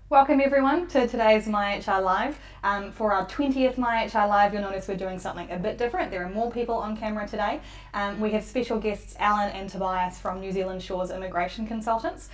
Welcome everyone to today's MyHR Live. For our 20th MyHR Live, you'll notice we're doing something a bit different. There are more people on camera today. We have special guests Allan and Tobias from New Zealand Shores Immigration Consultants.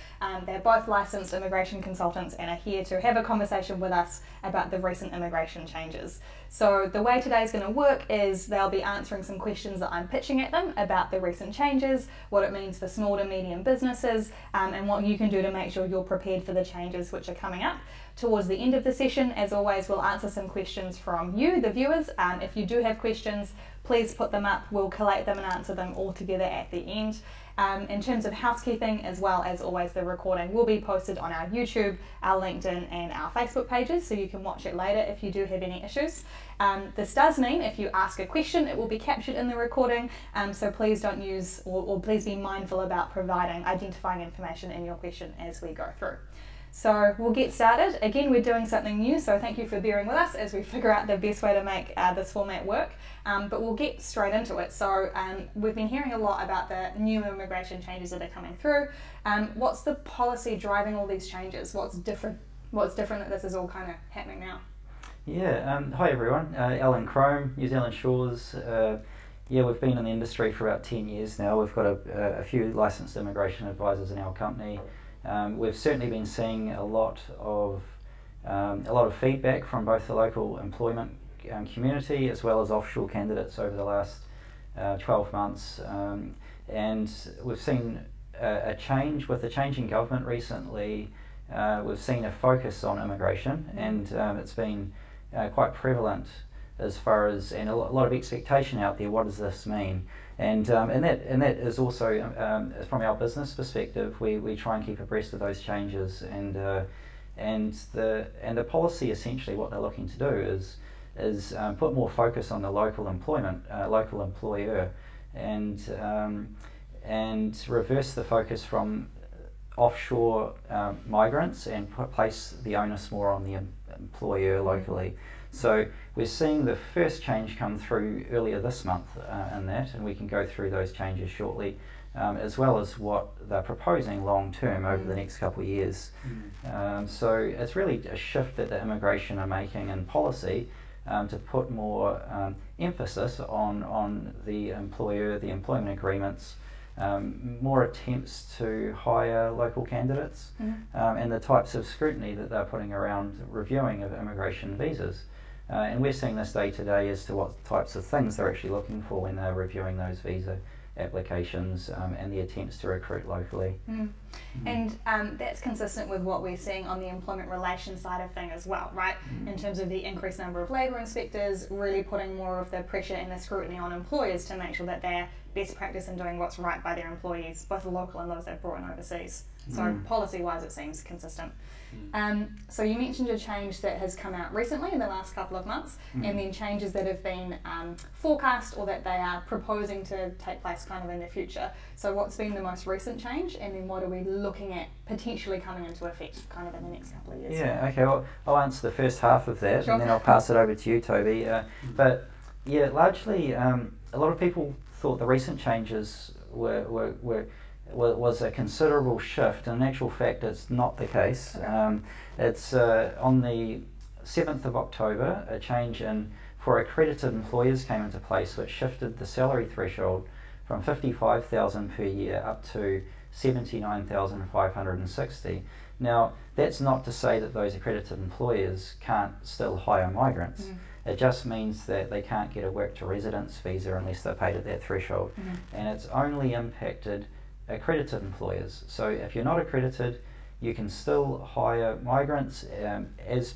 They're both licensed immigration consultants and are here to have a conversation with us about the recent immigration changes. So the way today's going to work is they'll be answering some questions that I'm pitching at them about the recent changes, what it means for small to medium businesses, and what you can do to make sure you're prepared for the changes which are coming up. Towards the end of the session, as always, we'll answer some questions from you, the viewers. If you do have questions, please put them up. We'll collate them and answer them all together at the end. In terms of housekeeping, as well as always, the recording will be posted on our YouTube, our LinkedIn and our Facebook pages, so you can watch it later if you do have any issues. This does mean if you ask a question, it will be captured in the recording, so please don't use, or please be mindful about identifying information in your question as we go through. So we'll get started. Again, we're doing something new, so thank you for bearing with us as we figure out the best way to make this format work. But we'll get straight into it. So we've been hearing a lot about the new immigration changes that are coming through. What's the policy driving all these changes? What's different that this is all kind of happening now? Yeah, hi everyone. Allan Crome, New Zealand Shores. We've been in the industry for about 10 years now. We've got a few licensed immigration advisors in our company. We've certainly been seeing a lot of feedback from both the local employment community as well as offshore candidates over the last 12 months, and we've seen a change with the change in government recently. We've seen a focus on immigration, and it's been quite prevalent as far as, and a lot of expectation out there. What does this mean? And that is also from our business perspective, we try and keep abreast of those changes, and the policy essentially what they're looking to do is put more focus on the local employer, and reverse the focus from offshore migrants and place the onus more on the employer locally. So we're seeing the first change come through earlier this month in that, and we can go through those changes shortly, as well as what they're proposing long term over the next couple of years. So it's really a shift that the immigration are making in policy to put more emphasis on the employer, the employment agreements, more attempts to hire local candidates, and the types of scrutiny that they're putting around reviewing of immigration visas. And we're seeing this day to day as to what types of things they're actually looking for when they're reviewing those visa applications and the attempts to recruit locally. And that's consistent with what we're seeing on the employment relations side of things as well, right? In terms of the increased number of labour inspectors, really putting more of the pressure and the scrutiny on employers to make sure that they're best practice in doing what's right by their employees, both the local and those they've brought in overseas. So policy-wise, it seems consistent. So you mentioned a change that has come out recently in the last couple of months, and then changes that have been forecast or that they are proposing to take place kind of in the future. So what's been the most recent change, and then what are we looking at potentially coming into effect kind of in the next couple of years? Yeah, okay, well, I'll answer the first half of that, Sure. And then I'll pass it over to you, Toby. But yeah, largely a lot of people thought the recent changes was a considerable shift, and in actual fact it's not the case. It's on the 7th of October, a change for accredited employers came into place, which shifted the salary threshold from $55,000 per year up to $79,560. Now, that's not to say that those accredited employers can't still hire migrants. It just means that they can't get a work to residence visa unless they're paid at that threshold. And it's only impacted accredited employers. So if you're not accredited, you can still hire migrants as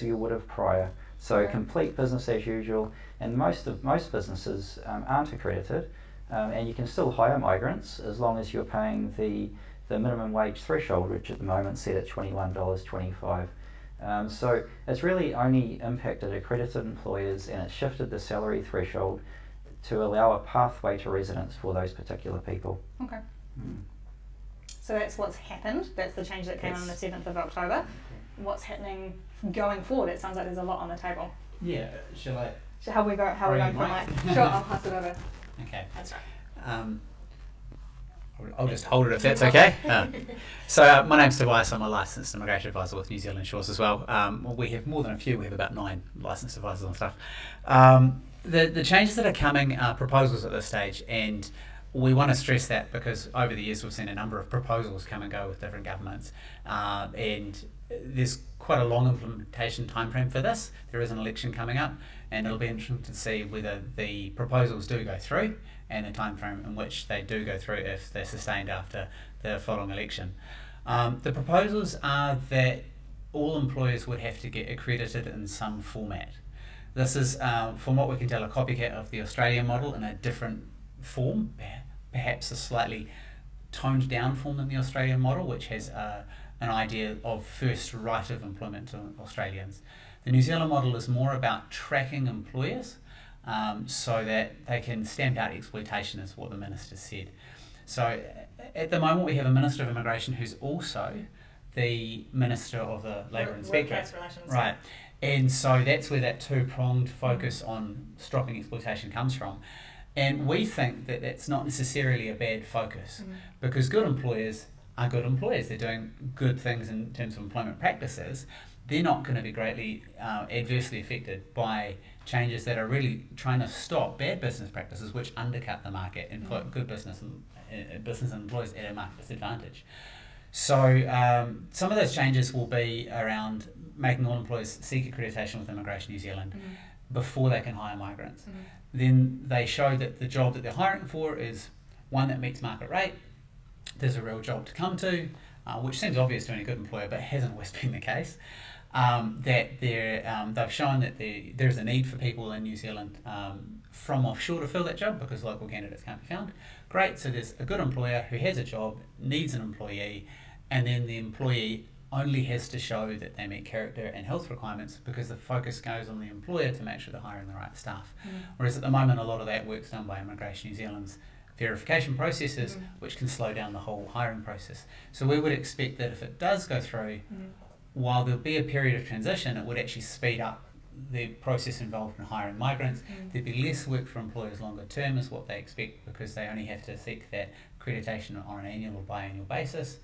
you would have prior. So complete business as usual, and most businesses aren't accredited, and you can still hire migrants as long as you're paying the minimum wage threshold, which at the moment is set at $21.25. So it's really only impacted accredited employers, and it's shifted the salary threshold to allow a pathway to residence for those particular people. Okay. So that's what's happened. That's the change that came on the 7th of October. What's happening going forward? It sounds like there's a lot on the table. Yeah, shall I? So how are we going from Mike? Sure, I'll pass it over. Okay. That's right. I'll just hold it if that's okay. So my name's Tobias. I'm a licensed immigration advisor with New Zealand Shores as well. We have more than a few. We have about 9 licensed advisors and stuff. The changes that are coming are proposals at this stage, and we want to stress that because over the years we've seen a number of proposals come and go with different governments, and there's quite a long implementation timeframe for this. There is an election coming up, and it'll be interesting to see whether the proposals do go through and the timeframe in which they do go through if they're sustained after the following election. The proposals are that all employers would have to get accredited in some format. This is, from what we can tell, a copycat of the Australian model in a different form, perhaps a slightly toned down form than the Australian model, which has an idea of first right of employment to Australians. The New Zealand model is more about tracking employers so that they can stamp out exploitation, is what the Minister said. So at the moment we have a Minister of Immigration who's also the Minister of the Labour Inspectorate. Right. And so that's where that two-pronged focus on stopping exploitation comes from. And we think that that's not necessarily a bad focus, because good employers are good employers. They're doing good things in terms of employment practices. They're not going to be greatly adversely affected by changes that are really trying to stop bad business practices which undercut the market and put good business and employers at a market disadvantage. So some of those changes will be around making all employers seek accreditation with Immigration New Zealand before they can hire migrants. Then they show that the job that they're hiring for is one that meets market rate. There's a real job to come to, which seems obvious to any good employer, but hasn't always been the case. That they've shown that there's a need for people in New Zealand from offshore to fill that job because local candidates can't be found. Great, so there's a good employer who has a job, needs an employee, and then the employee only has to show that they meet character and health requirements because the focus goes on the employer to make sure they're hiring the right staff. Whereas at the moment, a lot of that work's done by Immigration New Zealand's verification processes, which can slow down the whole hiring process. So we would expect that if it does go through, while there'll be a period of transition, it would actually speed up the process involved in hiring migrants. There'd be less work for employers longer term is what they expect, because they only have to seek that accreditation on an annual or biannual basis.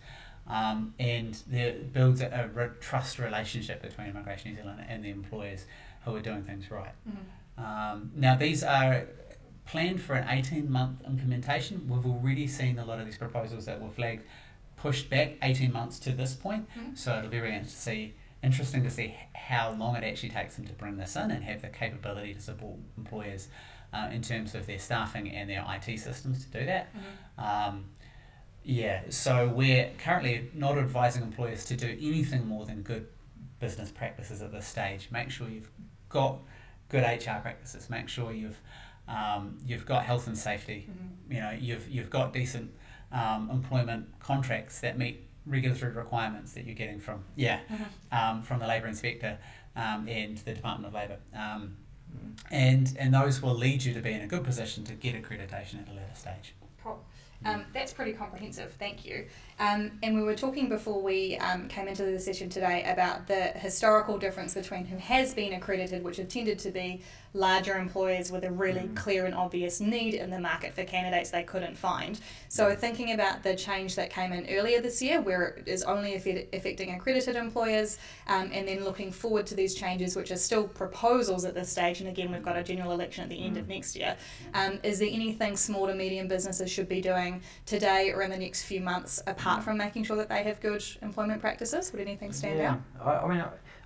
And there builds a trust relationship between Immigration New Zealand and the employers who are doing things right. Now these are planned for an 18-month implementation. We've already seen a lot of these proposals that were flagged pushed back 18 months to this point, so it'll be really interesting to see how long it actually takes them to bring this in and have the capability to support employers in terms of their staffing and their IT systems to do that. So we're currently not advising employers to do anything more than good business practices at this stage. Make sure you've got good HR practices. Make sure you've got health and safety. You've got decent employment contracts that meet regulatory requirements that you're getting from the Labour Inspector and the Department of Labour. And those will lead you to be in a good position to get accreditation at a later stage. Cool. That's pretty comprehensive, thank you. And we were talking before we came into the session today about the historical difference between who has been accredited, which have tended to be larger employers with a really clear and obvious need in the market for candidates they couldn't find. So thinking about the change that came in earlier this year, where it is only affecting accredited employers, and then looking forward to these changes, which are still proposals at this stage, and again we've got a general election at the end of next year. Is there anything small to medium businesses should be doing today or in the next few months, apart from making sure that they have good employment practices? Would anything stand out?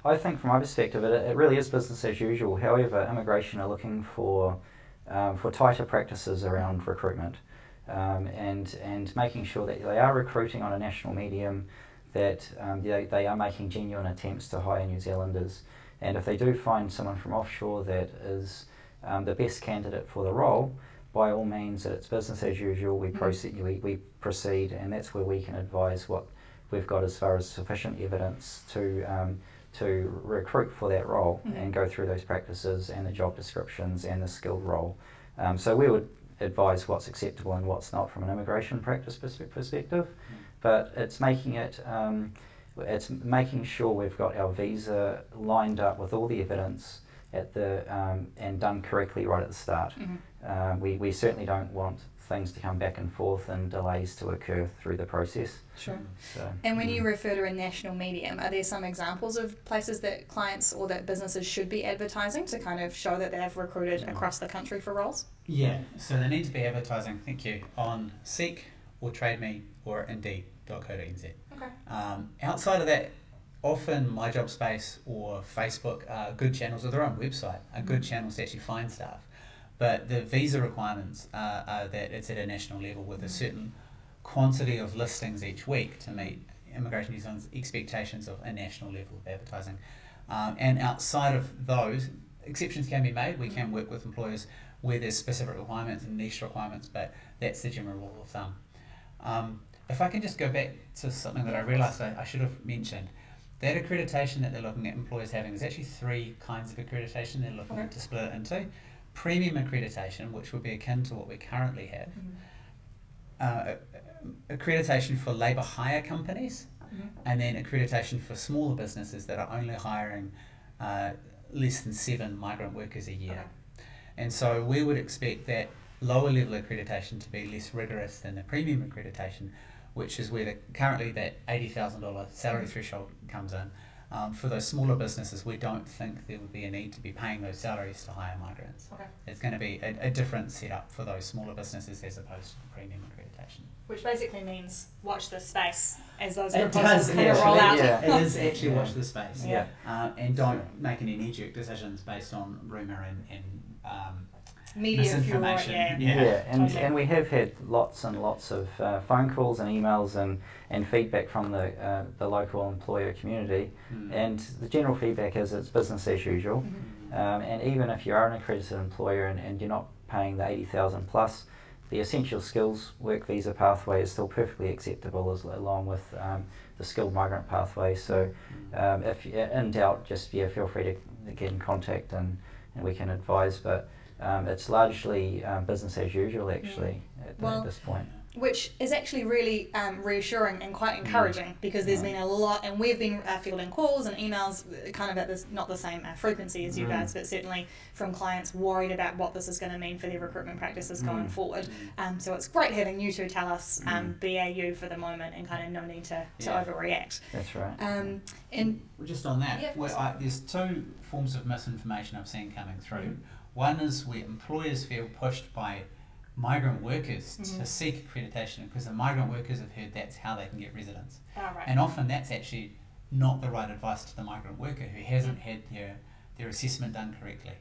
I think from my perspective it really is business as usual. However, immigration are looking for tighter practices around recruitment, and making sure that they are recruiting on a national medium, that they are making genuine attempts to hire New Zealanders, and if they do find someone from offshore that is the best candidate for the role, by all means, it's business as usual. We proceed, and that's where we can advise what we've got as far as sufficient evidence to recruit for that role and go through those practices and the job descriptions and the skilled role. So we would advise what's acceptable and what's not from an immigration practice perspective, but it's making sure we've got our visa lined up with all the evidence and done correctly right at the start. We certainly don't want things to come back and forth and delays to occur through the process. Sure. So, and when you refer to a national medium, are there some examples of places that clients or that businesses should be advertising to kind of show that they've recruited across the country for roles? Yeah, so they need to be advertising, thank you, on Seek or Trade Me or Indeed.co.nz. Okay. Outside of that, often My Job Space or Facebook are good channels, or their own website are good channels to actually find staff. But the visa requirements are that it's at a national level with a certain quantity of listings each week to meet Immigration New Zealand's expectations of a national level of advertising. And outside of those, exceptions can be made. We can work with employers where there's specific requirements and niche requirements, but that's the general rule of thumb. If I can just go back to something that I realised I should have mentioned, that accreditation that they're looking at employers having, there's actually 3 kinds of accreditation they're looking to split it into. Premium accreditation, which would be akin to what we currently have, accreditation for labour hire companies, and then accreditation for smaller businesses that are only hiring less than 7 migrant workers a year. And so we would expect that lower level accreditation to be less rigorous than the premium accreditation, which is where currently that $80,000 salary threshold comes in. For those smaller businesses, we don't think there would be a need to be paying those salaries to hire migrants. It's going to be a different setup for those smaller businesses as opposed to the premium accreditation. Which basically means watch this space as those It proposals does, kind of roll out. It is actually watch the space. Yeah. And don't make any knee-jerk decisions based on rumour and Media furor, misinformation. And we have had lots and lots of phone calls and emails and feedback from the local employer community, and the general feedback is it's business as usual. And even if you are an accredited employer and you're not paying the 80,000 plus, the essential skills work visa pathway is still perfectly acceptable along with the skilled migrant pathway. So if you're in doubt, just feel free to get in contact and we can advise. But it's largely business as usual actually at this point. Which is actually really reassuring and quite encouraging, because there's been a lot, and we've been fielding calls and emails kind of at this, not the same frequency as you guys, but certainly from clients worried about what this is going to mean for their recruitment practices going forward. So it's great having you two tell us BAU for the moment and kind of no need to overreact. That's right. And just on that, there's 2 forms of misinformation I've seen coming through. One is where employers feel pushed by migrant workers to seek accreditation because the migrant workers have heard that's how they can get residence. And often that's actually not the right advice to the migrant worker who hasn't had their assessment done correctly.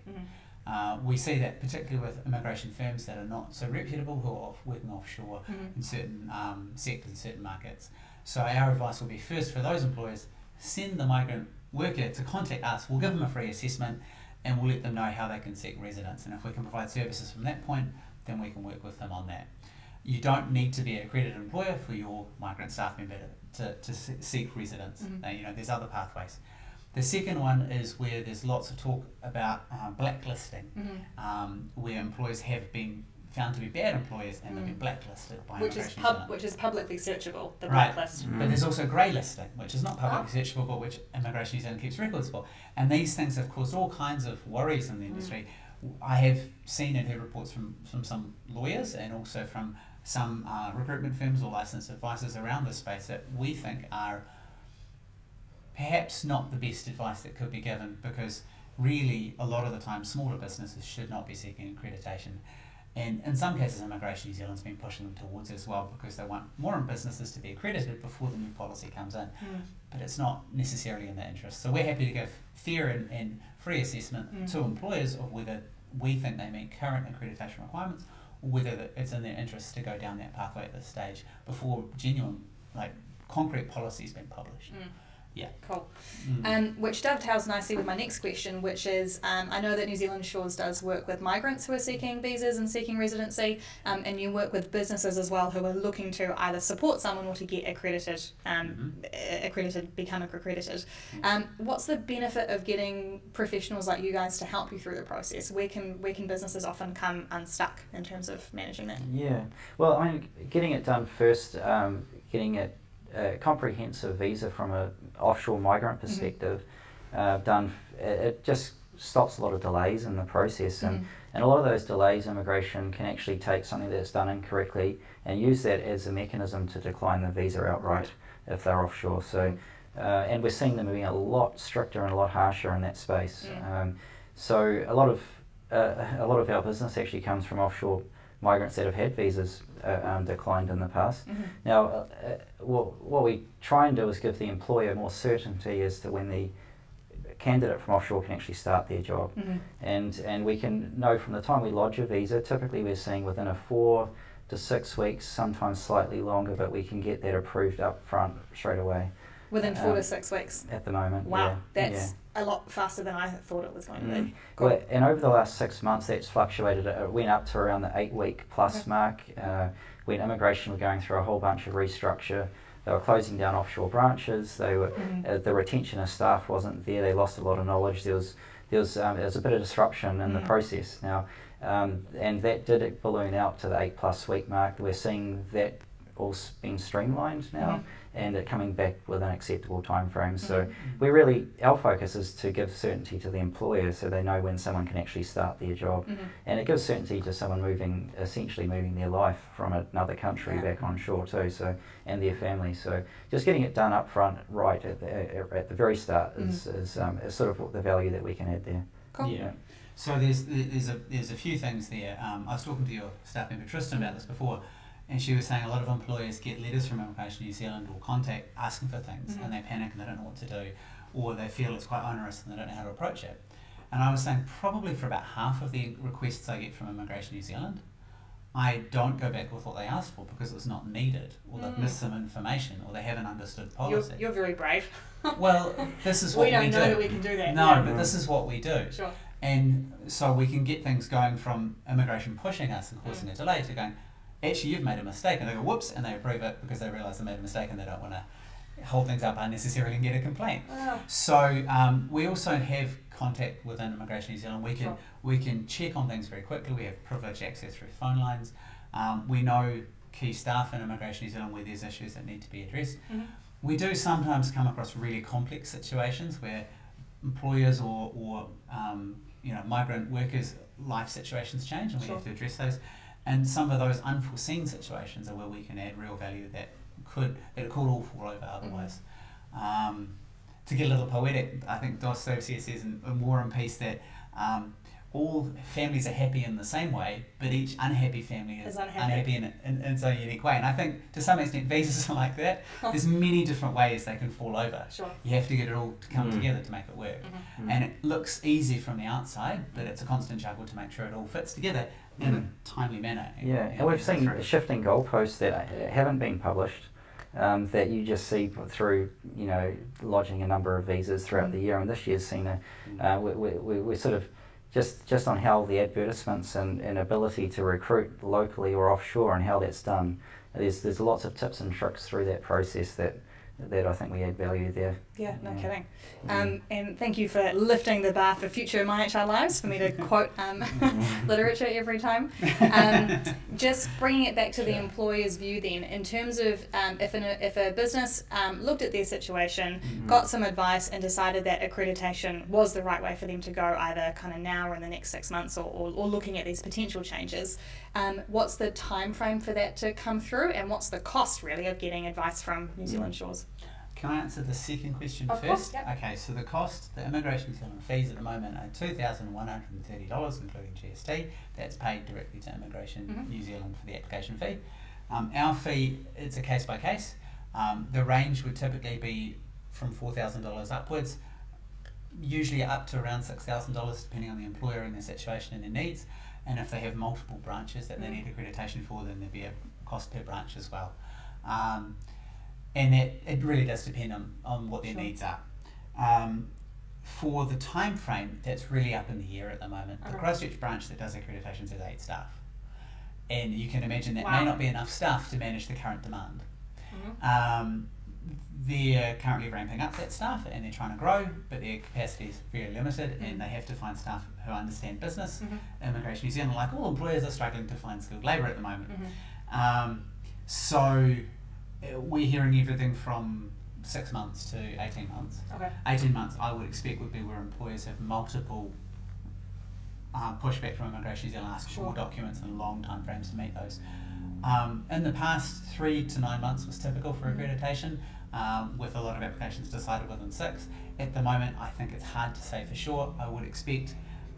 We see that particularly with immigration firms that are not so reputable, who are working offshore in certain sectors, certain markets. So our advice will be, first for those employers, send the migrant worker to contact us. We'll give them a free assessment and we'll let them know how they can seek residence. And if we can provide services from that point, then we can work with them on that. You don't need to be an accredited employer for your migrant staff member to seek residence. There's other pathways. The second one is where there's lots of talk about blacklisting, where employers have been found to be bad employers and they've been blacklisted by Immigration New Zealand. Which is publicly searchable, the blacklist. But there's also grey listing, which is not publicly searchable, but which Immigration New Zealand keeps records for. And these things have caused all kinds of worries in the industry. I have seen and heard reports from some lawyers and also from some recruitment firms or licensed advisors around this space that we think are perhaps not the best advice that could be given, because really a lot of the time smaller businesses should not be seeking accreditation. And in some cases Immigration New Zealand's been pushing them towards as well, because they want more businesses to be accredited before the new policy comes in. But it's not necessarily in their interest. So we're happy to give fair and free assessment to employers of whether we think they meet current accreditation requirements, or whether it's in their interest to go down that pathway at this stage before genuine, concrete policy has been published. Cool. Which dovetails nicely with my next question, which is, I know that New Zealand Shores does work with migrants who are seeking visas and seeking residency, and you work with businesses as well who are looking to either support someone or to get accredited, become accredited. What's the benefit of getting professionals like you guys to help you through the process? Where can businesses often come unstuck in terms of managing that? Yeah, well, I mean, getting it done first, getting it a comprehensive visa from an offshore migrant perspective done, it just stops a lot of delays in the process, and a lot of those delays, immigration can actually take something that's done incorrectly and use that as a mechanism to decline the visa outright if they're offshore. So, and we're seeing them being a lot stricter and a lot harsher in that space. So a lot of our business actually comes from offshore migrants that have had visas declined in the past. Now, what we try and do is give the employer more certainty as to when the candidate from offshore can actually start their job. And we can know from the time we lodge a visa, typically we're seeing within a 4 to 6 weeks, sometimes slightly longer, but we can get that approved up front straight away. Within 4 to 6 weeks? At the moment, wow, that's a lot faster than I thought it was going to be. Well, and over the last 6 months, that's fluctuated. It went up to around the 8-week plus mark. When immigration were going through a whole bunch of restructure, they were closing down offshore branches. They were the retention of staff wasn't there. They lost a lot of knowledge. There was a bit of disruption in the process now, and that did balloon out to the 8+ week mark. We're seeing that all being streamlined now, and it coming back within acceptable time frames. So our focus is to give certainty to the employer so they know when someone can actually start their job, and it gives certainty to someone essentially moving their life from another country back on shore too, so, and their family. So just getting it done up front right at the very start is sort of the value that we can add there. Cool. Yeah. So there's a few things there. I was talking to your staff member Tristan about this before, and she was saying a lot of employers get letters from Immigration New Zealand or contact asking for things, and they panic and they don't know what to do, or they feel it's quite onerous and they don't know how to approach it. And I was saying probably for about half of the requests I get from Immigration New Zealand, I don't go back with what they asked for because it's not needed, or they've missed some information, or they haven't understood policy. You're very brave. Well, this is what we do. We don't know that we can do that. No, but this is what we do. Sure. And so we can get things going from immigration pushing us and causing a delay to going, actually you've made a mistake, and they go whoops, and they approve it because they realise they made a mistake and they don't want to hold things up unnecessarily and get a complaint. So we also have contact within Immigration New Zealand. We can check on things very quickly. We have privileged access through phone lines. We know key staff in Immigration New Zealand where there's issues that need to be addressed. We do sometimes come across really complex situations where employers or migrant workers' life situations change, and we have to address those. And some of those unforeseen situations are where we can add real value that could all fall over otherwise. To get a little poetic, I think Dostoevsky says in War and Peace that all families are happy in the same way, but each unhappy family is unhappy in its own unique way. And I think to some extent visas are like that. There's many different ways they can fall over. Sure. You have to get it all to come together to make it work. And it looks easy from the outside, but it's a constant juggle to make sure it all fits together in a timely manner. And we've seen shifting goalposts that haven't been published, that you just see through, lodging a number of visas throughout the year. And this year's seen we're sort of just on how the advertisements and ability to recruit locally or offshore and how that's done. There's lots of tips and tricks through that process that I think we add value there. Yeah, no kidding. And thank you for lifting the bar for future MyHR Lives, for me to quote literature every time. Just bringing it back to the employer's view then, in terms of if a business looked at their situation, got some advice and decided that accreditation was the right way for them to go, either kind of now or in the next 6 months, or looking at these potential changes, what's the time frame for that to come through, and what's the cost really of getting advice from New Zealand shores? Can I answer the second question of first? Course, yep. Okay, so the cost, the Immigration New Zealand fees at the moment are $2,130, including GST. That's paid directly to Immigration New Zealand for the application fee. Our fee, it's a case by case. The range would typically be from $4,000 upwards, usually up to around $6,000, depending on the employer and their situation and their needs. And if they have multiple branches that they need accreditation for, then there'd be a cost per branch as well. And it really does depend on what their needs are. For the time frame, that's really up in the air at the moment. The Christchurch branch that does accreditations has 8 staff. And you can imagine that may not be enough staff to manage the current demand. They're currently ramping up that staff and they're trying to grow, but their capacity is very limited, and they have to find staff who understand business. Immigration New Zealand, like all employers, are struggling to find skilled labour at the moment. So we're hearing everything from 6 months to 18 months. 18 months I would expect would be where employers have multiple pushback from Immigration New Zealand asking for more documents and long time frames to meet those. In the past, 3 to 9 months was typical for accreditation, with a lot of applications decided within 6. At the moment, I think it's hard to say for sure. I would expect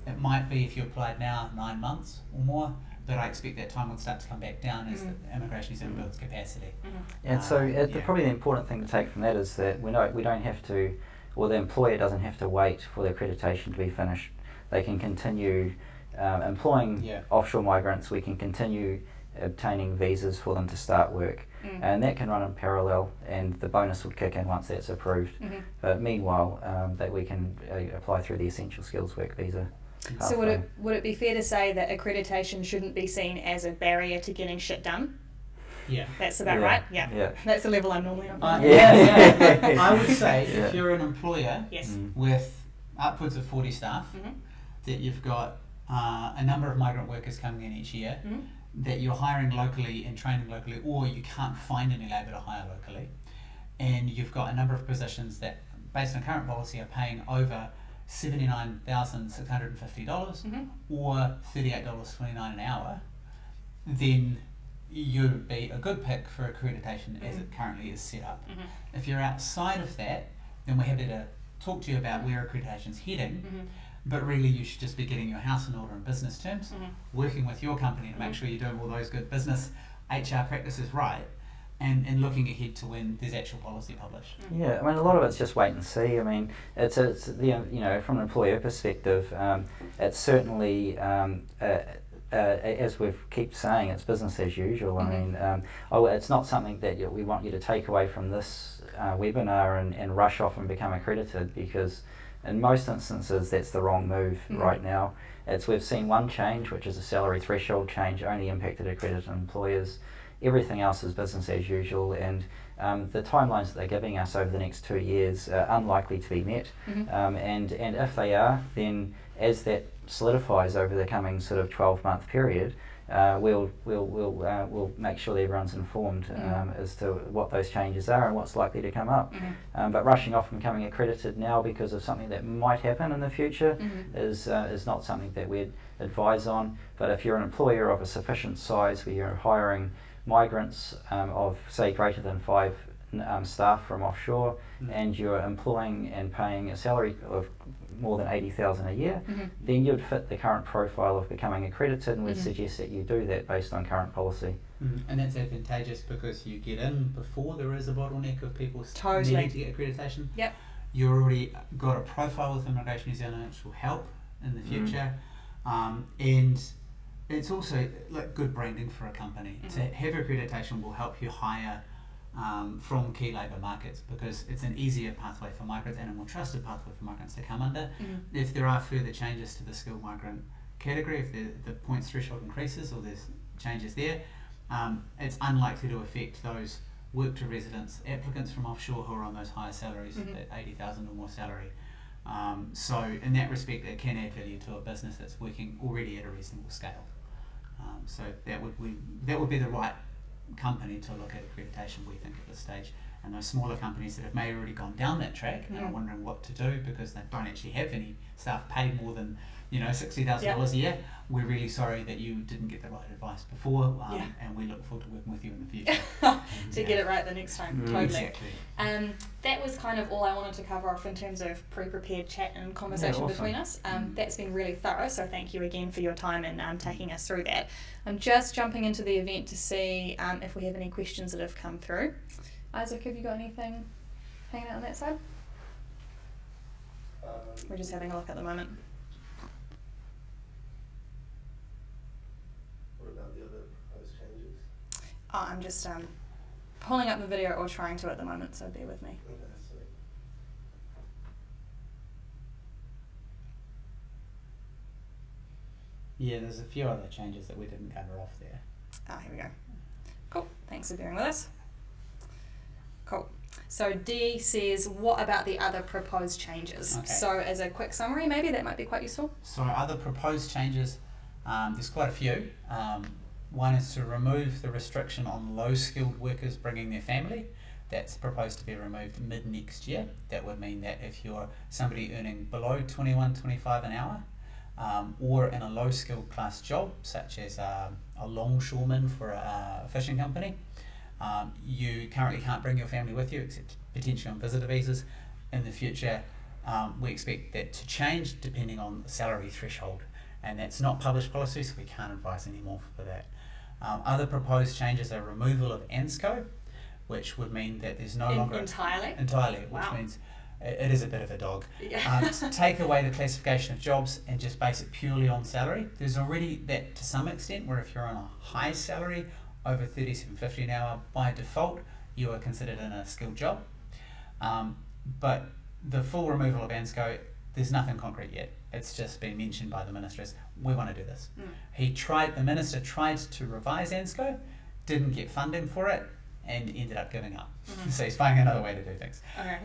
it might be, if you applied now, 9 months or more, but I expect that time will start to come back down as the Immigration New Zealand builds capacity. And so probably the important thing to take from that is that we don't have to, or the employer doesn't have to wait for the accreditation to be finished. They can continue employing offshore migrants. We can continue obtaining visas for them to start work, and that can run in parallel, and the bonus would kick in once that's approved. But meanwhile, that we can apply through the essential skills work visa. So would it be fair to say that accreditation shouldn't be seen as a barrier to getting shit done? Yeah. That's about right? Yeah. That's the level I'm normally on. I would say if you're an employer with upwards of 40 staff, that you've got a number of migrant workers coming in each year, that you're hiring locally and training locally, or you can't find any labour to hire locally, and you've got a number of positions that, based on current policy, are paying over $79,650 or $38.29 an hour, then you'd be a good pick for accreditation as it currently is set up. If you're outside of that, then we're happy to talk to you about where accreditation's heading, but really you should just be getting your house in order in business terms, working with your company to make sure you're doing all those good business HR practices right, and looking ahead to when there's actual policy published. Yeah, I mean, a lot of it's just wait and see. I mean, it's the from an employer perspective, it's certainly as we keep saying, it's business as usual. I mean, it's not something that we want you to take away from this webinar and rush off and become accredited, because in most instances that's the wrong move right now. We've seen one change, which is a salary threshold change, only impacted accredited employers. Everything else is business as usual, and the timelines that they're giving us over the next 2 years are unlikely to be met. And if they are, then as that solidifies over the coming sort of 12-month period, we'll make sure that everyone's informed as to what those changes are and what's likely to come up. But rushing off and becoming accredited now because of something that might happen in the future is not something that we'd advise on. But if you're an employer of a sufficient size where you're hiring migrants of, say, greater than 5 staff from offshore, and you're employing and paying a salary of more than $80,000 a year, then you'd fit the current profile of becoming accredited, and we'd suggest that you do that based on current policy. And that's advantageous because you get in before there is a bottleneck of people needing to get accreditation. You've already got a profile with Immigration New Zealand which will help in the future, and it's also like good branding for a company. To have accreditation will help you hire from key labour markets, because it's an easier pathway for migrants and a more trusted pathway for migrants to come under. If there are further changes to the skilled migrant category, if the points threshold increases or there's changes there, it's unlikely to affect those work to residence applicants from offshore who are on those higher salaries, that 80,000 or more salary. So in that respect, it can add value to a business that's working already at a reasonable scale. So that would be the right company to look at accreditation, we think, at this stage. And those smaller companies that have maybe already gone down that track and are wondering what to do because they don't actually have any staff paid more than $60,000 a year, we're really sorry that you didn't get the right advice before, and we look forward to working with you in the future to get it right the next time. Totally. Exactly. That was kind of all I wanted to cover off in terms of pre-prepared chat and conversation between us. That's been really thorough, so thank you again for your time and taking us through that. I'm just jumping into the event to see if we have any questions that have come through. Isaac, have you got anything hanging out on that side? We're just having a look at the moment. What about the other proposed changes? I'm just pulling up the video, or trying to at the moment, so bear with me. Okay, sweet. Yeah, there's a few other changes that we didn't cover off there. Here we go. Cool, thanks for bearing with us. Cool. So D says, what about the other proposed changes? Okay. So as a quick summary, maybe that might be quite useful. So other proposed changes, there's quite a few. One is to remove the restriction on low-skilled workers bringing their family. That's proposed to be removed mid-next year. That would mean that if you're somebody earning below $21.25 an hour, or in a low skilled class job, such as a longshoreman for a fishing company. You currently can't bring your family with you, except potentially on visitor visas. In the future, we expect that to change depending on the salary threshold, and that's not published policy, so we can't advise any more for that. Other proposed changes are removal of ANSCO, which would mean that there's no longer entirely, which wow. means it is a bit of a dog. Yeah. Take away the classification of jobs and just base it purely on salary. There's already that to some extent, where if you're on a high salary over $37.50 an hour, by default you are considered in a skilled job. But the full removal of ANSCO, there's nothing concrete yet. It's just been mentioned by the minister as, we want to do this. The minister tried to revise ANSCO, didn't get funding for it, and ended up giving up. So he's finding another way to do things. Okay.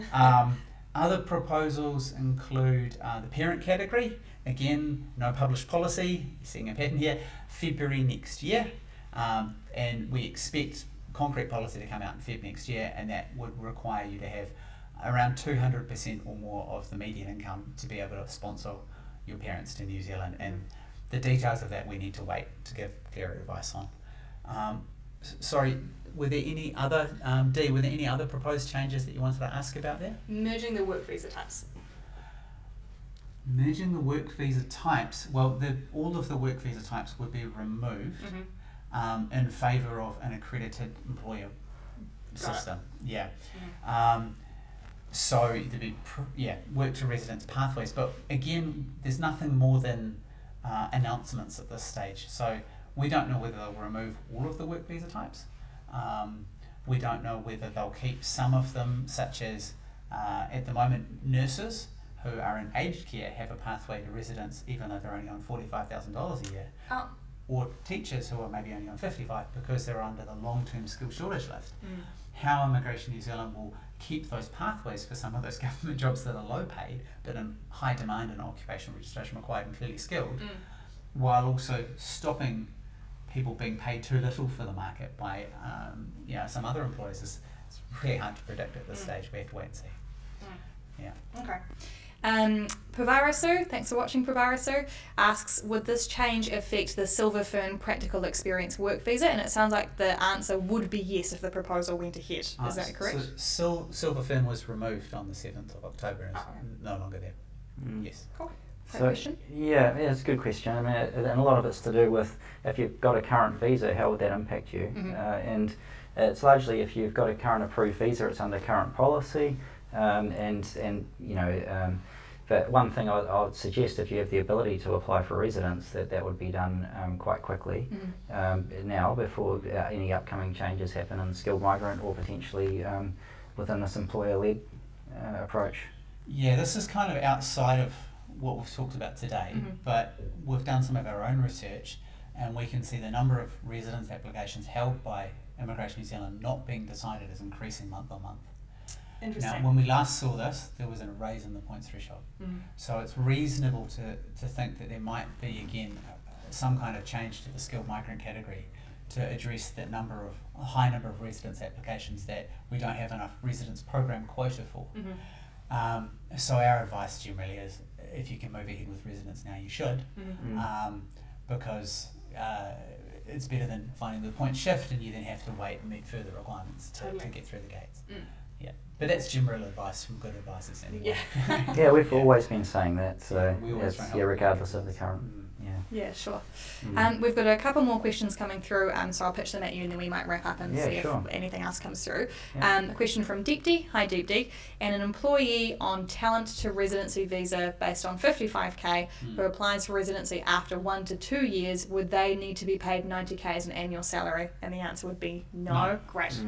Other proposals include the parent category. Again, no published policy. You're seeing a pattern here. February next year, and we expect concrete policy to come out in Feb next year, and that would require you to have around 200% or more of the median income to be able to sponsor your parents to New Zealand. And the details of that we need to wait to give clearer advice on. Sorry, were there any other were there any other proposed changes that you wanted to ask about there? Merging the work visa types. Merging the work visa types. Well, all of the work visa types would be removed in favour of an accredited employer system. Yeah. So there'd be work to residence pathways, but again, there's nothing more than announcements at this stage. So we don't know whether they'll remove all of the work visa types. We don't know whether they'll keep some of them, such as at the moment nurses who are in aged care have a pathway to residence even though they're only on $45,000 a year. Or teachers who are maybe only on 55 because they're under the long-term skill shortage list. How Immigration New Zealand will keep those pathways for some of those government jobs that are low paid but in high demand and occupational registration required and clearly skilled, while also stopping people being paid too little for the market by some other employers, it's really hard to predict at this stage. We have to wait and see. Yeah. Okay. Pavarasu, thanks for watching. Pavarasu asks, would this change affect the Silver Fern practical experience work visa? And it sounds like the answer would be yes if the proposal went ahead. Is that correct? So Silver Fern was removed on the 7th of October and is no longer there. Yes. Cool. So, yeah, it's a good question. I mean, and a lot of it's to do with if you've got a current visa, how would that impact you? And it's largely if you've got a current approved visa, it's under current policy. But one thing I would suggest, if you have the ability to apply for residence, that would be done quite quickly now before any upcoming changes happen in skilled migrant or potentially within this employer-led approach. Yeah, this is kind of outside of what we've talked about today, but we've done some of our own research and we can see the number of residence applications held by Immigration New Zealand not being decided is increasing month on month. Interesting. Now, when we last saw this, there was a raise in the points threshold. So it's reasonable to think that there might be, again, some kind of change to the skilled migrant category to address that a high number of residence applications that we don't have enough residence program quota for. So our advice generally is, if you can move ahead with residence now, you should, because it's better than finding the point shift and you then have to wait and meet further requirements to get through the gates. Yeah, but that's general advice from good advisors anyway. Yeah, we've always been saying that, so it's regardless of the current. Yeah, sure. We've got a couple more questions coming through, so I'll pitch them at you and then we might wrap up and see if anything else comes through. A question from Deepdi. Hi Deepdi. And an employee on talent to residency visa based on 55k who applies for residency after 1 to 2 years, would they need to be paid 90k as an annual salary? And the answer would be no. Great.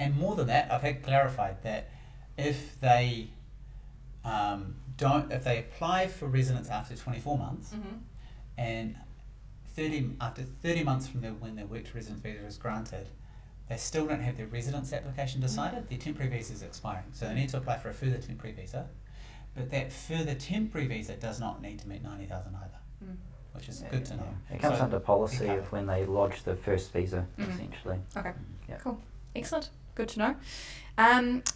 And more than that, I've had clarified that if they apply for residence after 24 months, and after 30 months from when their work to residence visa is granted, they still don't have their residence application decided, their temporary visa is expiring. So they need to apply for a further temporary visa, but that further temporary visa does not need to meet 90,000 either, which is good to know. It comes under policy of when they lodge the first visa, essentially. Okay, cool. Excellent. good to know.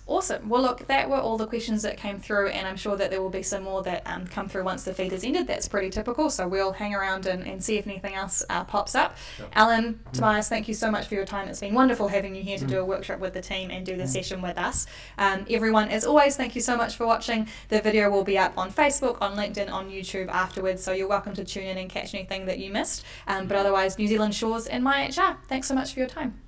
Awesome. Well, look, that were all the questions that came through, and I'm sure that there will be some more that come through once the feed has ended. That's pretty typical, so we'll hang around and see if anything else pops up. Sure. Allan, Tobias, thank you so much for your time. It's been wonderful having you here to do a workshop with the team and do the session with us. Everyone, as always, thank you so much for watching. The video will be up on Facebook, on LinkedIn, on YouTube afterwards, so you're welcome to tune in and catch anything that you missed. But otherwise, New Zealand Shores and MyHR, thanks so much for your time.